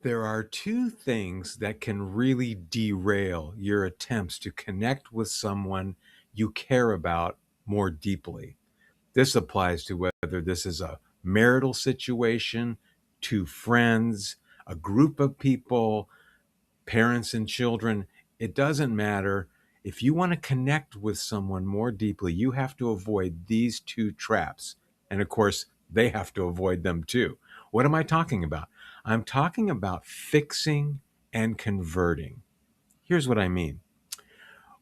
There are two things that can really derail your attempts to connect with someone you care about more deeply. This applies to whether this is a marital situation, two friends, a group of people, parents and children. It doesn't matter. If you want to connect with someone more deeply, you have to avoid these two traps. And of course, they have to avoid them too. What am I talking about? I'm talking about fixing and converting. Here's what I mean.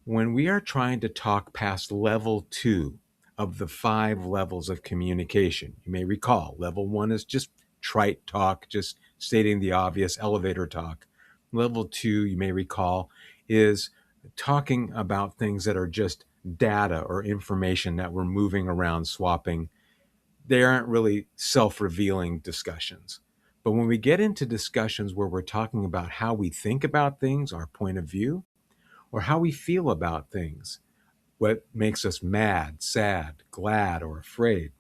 When we are trying to talk past level 2 of the 5 levels of communication, you may recall level 1 is just trite talk, just stating the obvious, elevator talk. Level 2, you may recall, is talking about things that are just data or information that we're moving around, swapping. They aren't really self-revealing discussions. But when we get into discussions where we're talking about how we think about things, our point of view, or how we feel about things, what makes us mad, sad, glad, or afraid,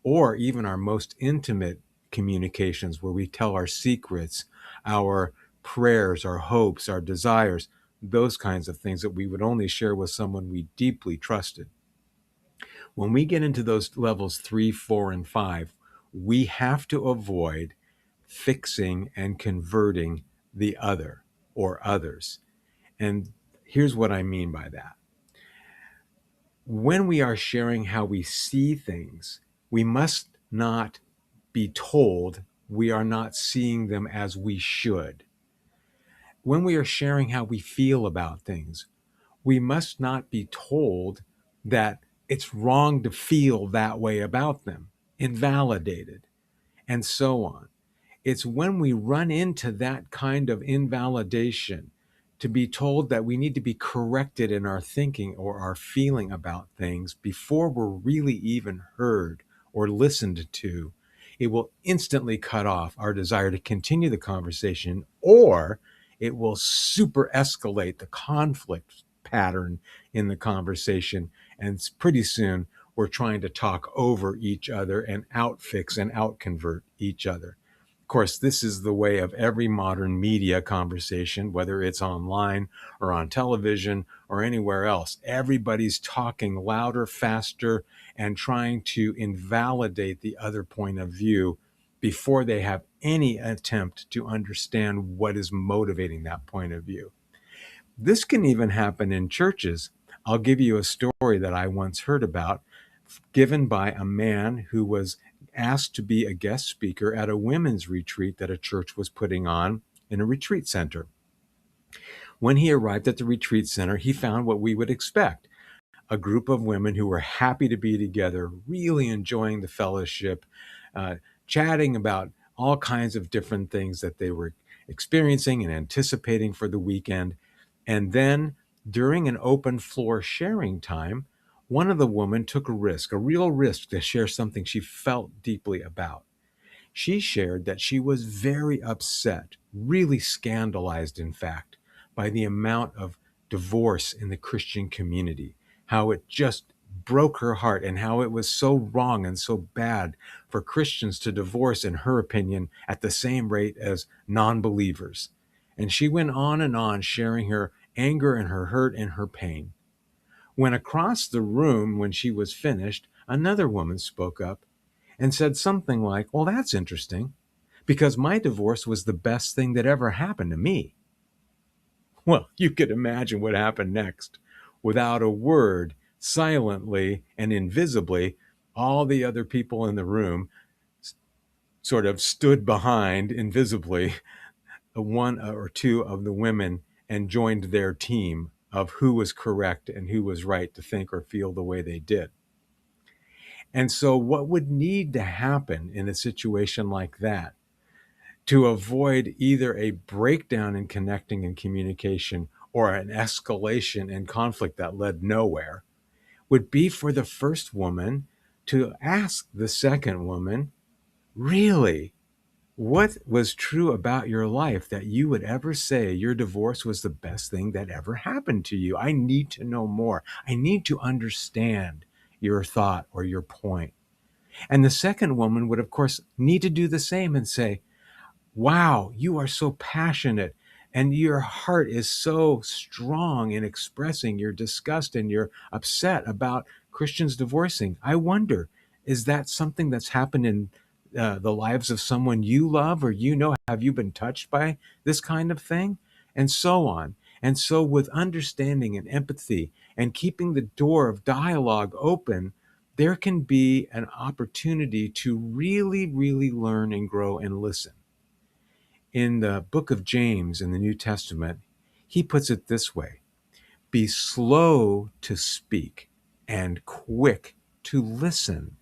or even our most intimate communications where we tell our secrets, our prayers, our hopes, our desires, those kinds of things that we would only share with someone we deeply trusted. When we get into those levels 3, 4, and 5, we have to avoid fixing and converting the other or others. And here's what I mean by that. When we are sharing how we see things, we must not be told we are not seeing them as we should. When we are sharing how we feel about things, we must not be told that it's wrong to feel that way about them, invalidated, and so on. It's when we run into that kind of invalidation to be told that we need to be corrected in our thinking or our feeling about things before we're really even heard or listened to. It will instantly cut off our desire to continue the conversation, or it will super escalate the conflict pattern in the conversation. And pretty soon we're trying to talk over each other and outfix and outconvert each other. Of course, this is the way of every modern media conversation, whether it's online or on television or anywhere else. Everybody's talking louder, faster, and trying to invalidate the other point of view before they have any attempt to understand what is motivating that point of view. This can even happen in churches. I'll give you a story that I once heard about, given by a man who was asked to be a guest speaker at a women's retreat that a church was putting on in a retreat center. When he arrived at the retreat center, he found what we would expect: a group of women who were happy to be together, really enjoying the fellowship, chatting about all kinds of different things that they were experiencing and anticipating for the weekend. And then during an open floor sharing time, one of the women took a risk, a real risk, to share something she felt deeply about. She shared that she was very upset, really scandalized, in fact, by the amount of divorce in the Christian community, how it just broke her heart and how it was so wrong and so bad for Christians to divorce, in her opinion, at the same rate as non-believers. And she went on and on, sharing her anger and her hurt and her pain. When across the room, when she was finished, another woman spoke up and said something like, "Well, that's interesting, because my divorce was the best thing that ever happened to me." Well, you could imagine what happened next. Without a word, silently and invisibly, all the other people in the room sort of stood behind invisibly one or two of the women and joined their team of who was correct and who was right to think or feel the way they did. And so what would need to happen in a situation like that to avoid either a breakdown in connecting and communication or an escalation in conflict that led nowhere would be for the first woman to ask the second woman, really, what was true about your life that you would ever say your divorce was the best thing that ever happened to you? I need to know more. I need to understand your thought or your point. And the second woman would, of course, need to do the same and say, wow, you are so passionate and your heart is so strong in expressing your disgust and you're upset about Christians divorcing. I wonder, is that something that's happened in the lives of someone you love or you know? Have you been touched by this kind of thing? And so on. And so, with understanding and empathy and keeping the door of dialogue open, there can be an opportunity to really, really learn and grow and listen. In the book of James in the New Testament, he puts it this way: be slow to speak and quick to listen.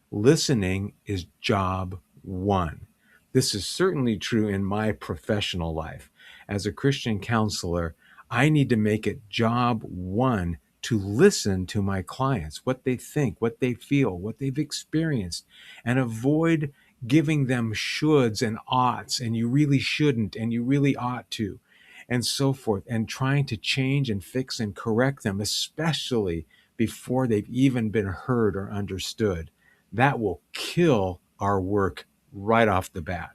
Listening is job one. This is certainly true in my professional life. As a Christian counselor, I need to make it job one to listen to my clients, what they think, what they feel, what they've experienced, and avoid giving them shoulds and oughts, and you really shouldn't, and you really ought to, and so forth, and trying to change and fix and correct them, especially before they've even been heard or understood. That will kill our work right off the bat.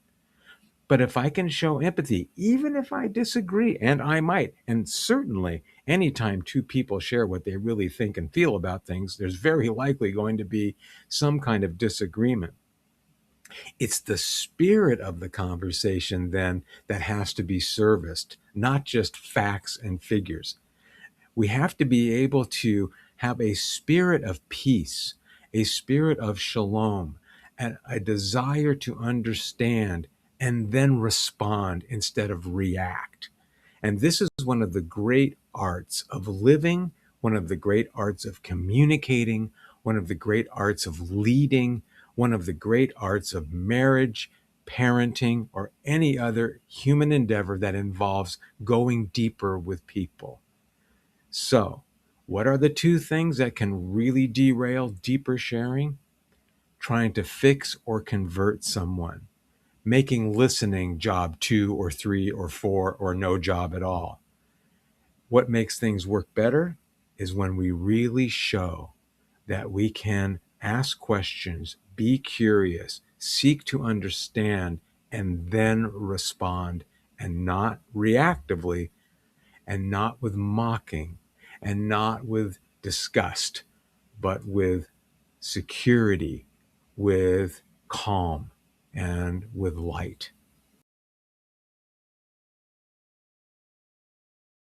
But if I can show empathy, even if I disagree, and I might, and certainly anytime two people share what they really think and feel about things, there's very likely going to be some kind of disagreement. It's the spirit of the conversation then that has to be serviced, not just facts and figures. We have to be able to have a spirit of peace, a spirit of shalom, and a desire to understand and then respond instead of react. And this is one of the great arts of living, one of the great arts of communicating, one of the great arts of leading, one of the great arts of marriage, parenting, or any other human endeavor that involves going deeper with people. So, what are the two things that can really derail deeper sharing? Trying to fix or convert someone, making listening job 2 or 3 or 4 or no job at all. What makes things work better is when we really show that we can ask questions, be curious, seek to understand, and then respond, and not reactively, and not with mocking, and not with disgust, but with security, with calm, and with light.